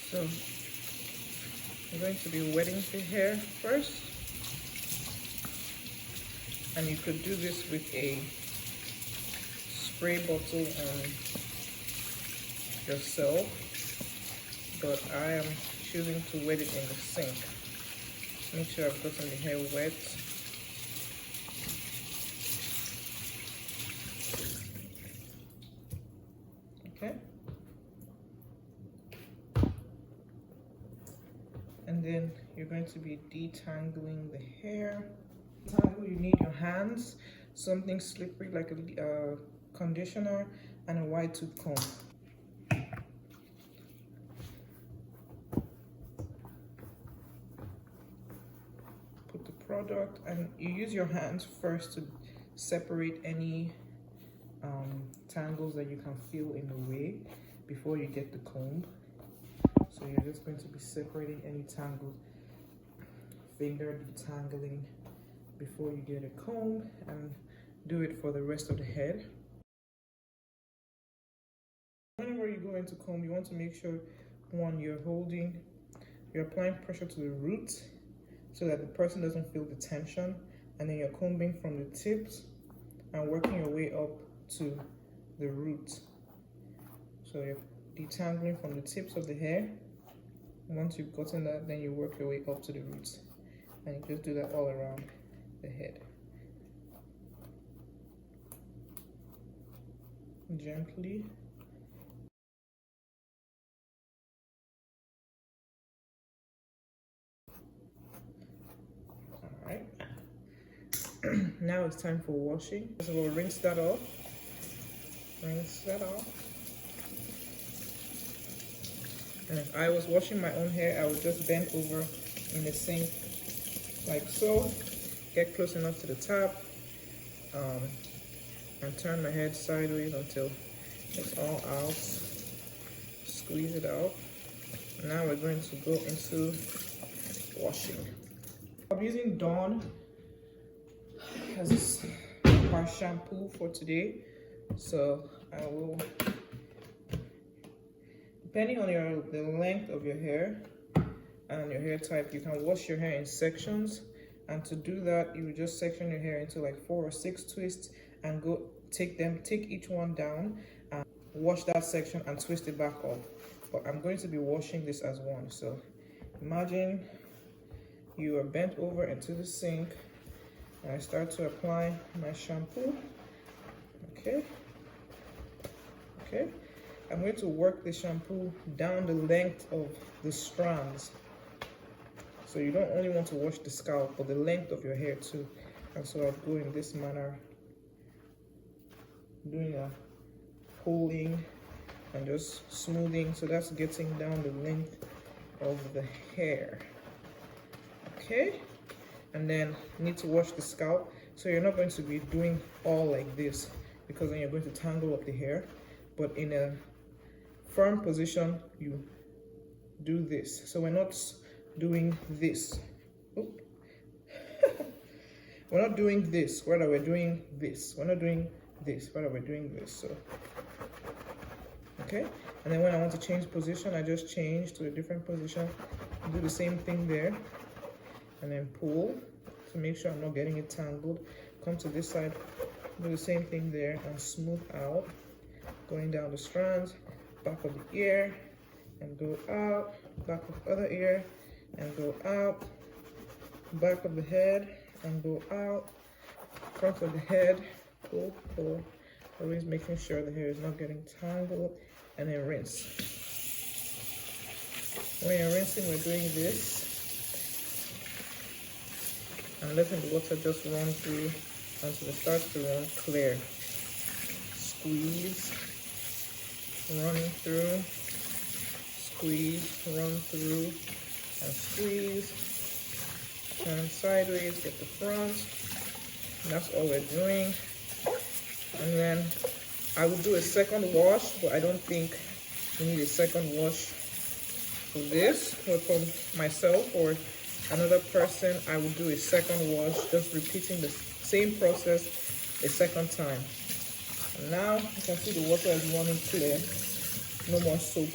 So I'm going to be wetting the hair first, and you could do this with a spray bottle on yourself, but I am choosing to wet it in the sink. Make sure I've gotten the hair wet. Okay. And then you're going to be detangling the hair. You need your hands, something slippery like a conditioner, and a wide tooth comb. Put the product, and you use your hands first to separate any tangles that you can feel in the way before you get the comb. So you're just going to be separating any tangled, finger detangling before you get a comb, and do it for the rest of the head. Whenever you go into comb, you want to make sure, one, you're applying pressure to the root so that the person doesn't feel the tension, and then you're combing from the tips and working your way up to the root. So you're detangling from the tips of the hair. Once you've gotten that, then you work your way up to the roots, and you just do that all around the head. Gently. Alright. Now it's time for washing. So we'll rinse that off. Rinse that off. And if I was washing my own hair, I would just bend over in the sink like so. Get close enough to the tap, and turn my head sideways until it's all out. Squeeze it out. Now we're going to go into washing. I'm using Dawn as my shampoo for today, so I will, depending on the length of your hair and your hair type, you can wash your hair in sections. And to do that, you would just section your hair into like 4 or 6 twists, and go take each one down and wash that section and twist it back up. But I'm going to be washing this as one. So imagine you are bent over into the sink, and I start to apply my shampoo. Okay. I'm going to work the shampoo down the length of the strands. So you don't only want to wash the scalp, but the length of your hair too. And so I'll go in this manner, doing a pulling and just smoothing. So that's getting down the length of the hair. Okay. And then you need to wash the scalp. So you're not going to be doing all like this, because then you're going to tangle up the hair. But in a firm position, you do this. So we're not doing this. We're not doing this, rather we're doing this. We're not doing this, rather we're doing this. So okay, and then when I want to change position, I just change to a different position, do the same thing there, and then pull to make sure I'm not getting it tangled. Come to this side, do the same thing there, and smooth out, going down the strands, back of the ear, and go out, back of other ear, and go out, back of the head, and go out, front of the head, pull, pull, always making sure the hair is not getting tangled, and then rinse. When you're rinsing, we're doing this, and letting the water just run through until it starts to run clear. Squeeze, running through, squeeze, run through, and squeeze, turn sideways, get the front. And that's all we're doing. And then I would do a second wash, but I don't think you need a second wash for this. But for myself or another person, I would do a second wash, just repeating the same process a second time. And now you can see the water is running clear, no more soap.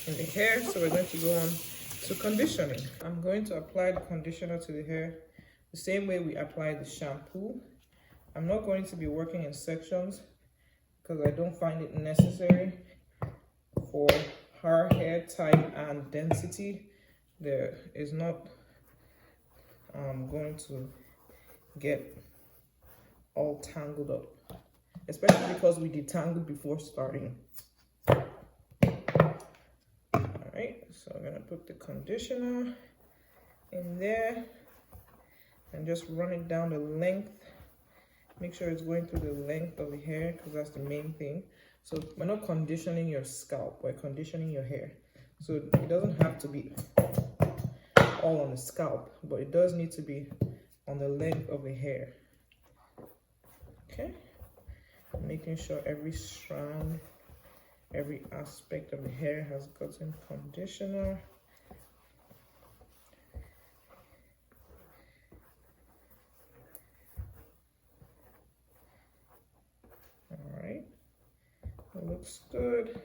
in the hair, so we're going to go on to conditioning. I'm going to apply the conditioner to the hair the same way we apply the shampoo. I'm not going to be working in sections because I don't find it necessary for her hair type and density. There is not going to get all tangled up, especially because we detangled before starting. Alright, so I'm gonna put the conditioner in there and just run it down the length. Make sure it's going through the length of the hair because that's the main thing. So we're not conditioning your scalp, we're conditioning your hair. So it doesn't have to be all on the scalp, but it does need to be on the length of the hair. Okay, making sure every strand, every aspect of the hair has gotten conditioner. All right, it looks good.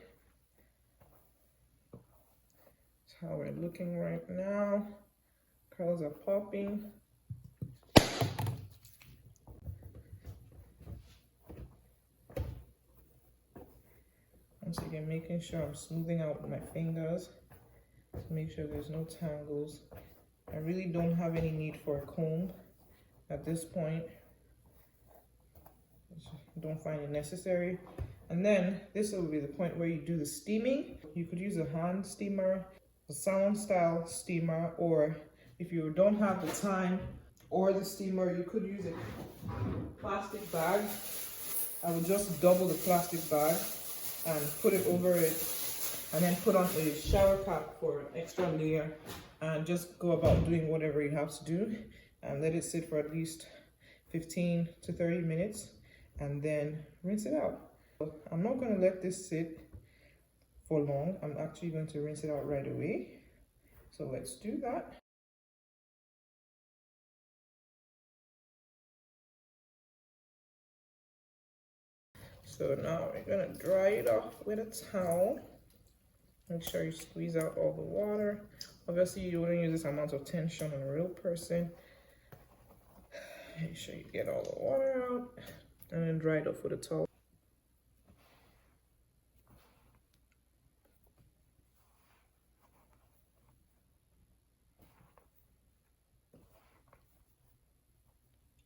That's how we're looking right now. Curls are popping. Once again, making sure I'm smoothing out with my fingers to make sure there's no tangles. I really don't have any need for a comb at this point. Don't find it necessary. And then this will be the point where you do the steaming. You could use a hand steamer, a salon style steamer, or if you don't have the time or the steamer, you could use a plastic bag. I would just double the plastic bag and put it over it, and then put on a shower cap for an extra layer, and just go about doing whatever you have to do and let it sit for at least 15 to 30 minutes and then rinse it out. I'm not going to let this sit for long. I'm actually going to rinse it out right away. So let's do that. So now we're gonna dry it off with a towel. Make sure you squeeze out all the water. Obviously, you wouldn't use this amount of tension on a real person. Make sure you get all the water out and then dry it off with a towel.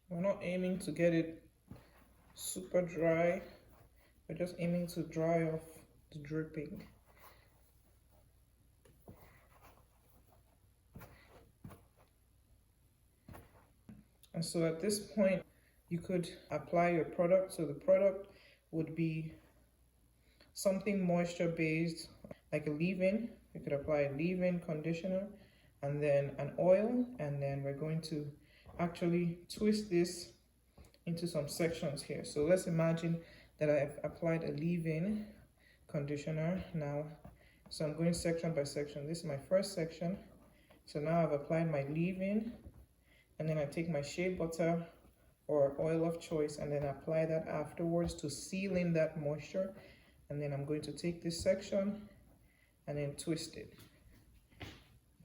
We're not aiming to get it super dry. We're just aiming to dry off the dripping. And so at this point, you could apply your product. So the product would be something moisture based, like a leave-in. You could apply a leave-in conditioner and then an oil, and then we're going to actually twist this into some sections here. So let's imagine that I've applied a leave-in conditioner now. So I'm going section by section. This is my first section. So now I've applied my leave-in, and then I take my shea butter or oil of choice and then apply that afterwards to seal in that moisture. And then I'm going to take this section and then twist it.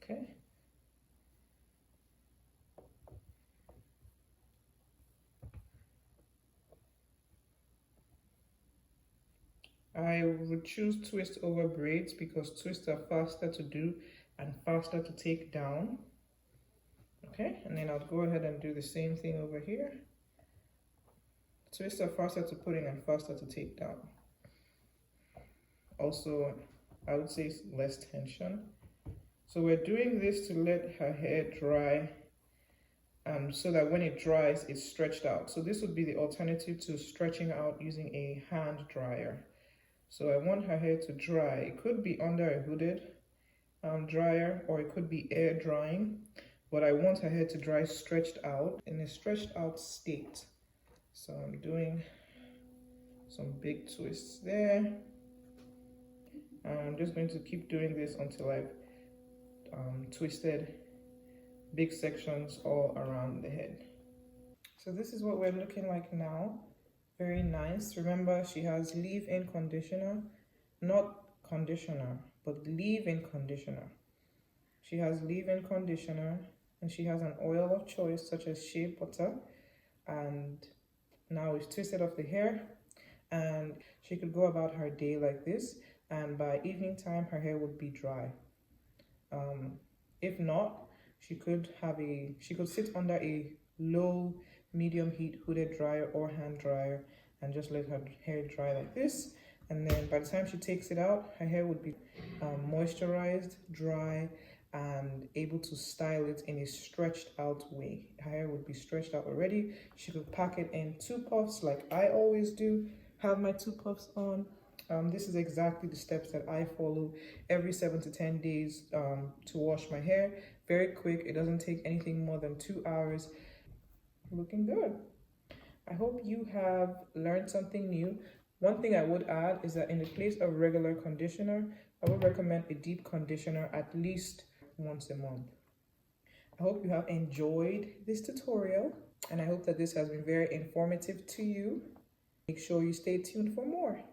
Okay. I would choose twist over braids because twists are faster to do and faster to take down. Okay, and then I'll go ahead and do the same thing over here. Twists are faster to put in and faster to take down. Also, I would say less tension. So we're doing this to let her hair dry, so that when it dries, it's stretched out. So this would be the alternative to stretching out using a hand dryer. So I want her hair to dry. It could be under a hooded dryer, or it could be air drying, but I want her hair to dry stretched out, in a stretched out state. So I'm doing some big twists there. I'm just going to keep doing this until I've twisted big sections all around the head. So this is what we're looking like now. Very nice. Remember, she has leave-in conditioner, not conditioner. but leave-in conditioner. She has leave-in conditioner, and she has an oil of choice such as shea butter, and now we've twisted off the hair, and she could go about her day like this, and by evening time her hair would be dry. If not, she could sit under a low medium heat hooded dryer or hand dryer and just let her hair dry like this, and then by the time she takes it out, her hair would be moisturized, dry, and able to style it in a stretched out way. Her hair would be stretched out already. She could pack it in 2 puffs like I always do, have my 2 puffs on. This is exactly the steps that I follow every 7 to 10 days to wash my hair. Very quick, it doesn't take anything more than 2 hours. Looking good. I hope you have learned something new. One thing I would add is that in the place of regular conditioner, I would recommend a deep conditioner at least once a month. I hope you have enjoyed this tutorial, and I hope that this has been very informative to you. Make sure you stay tuned for more.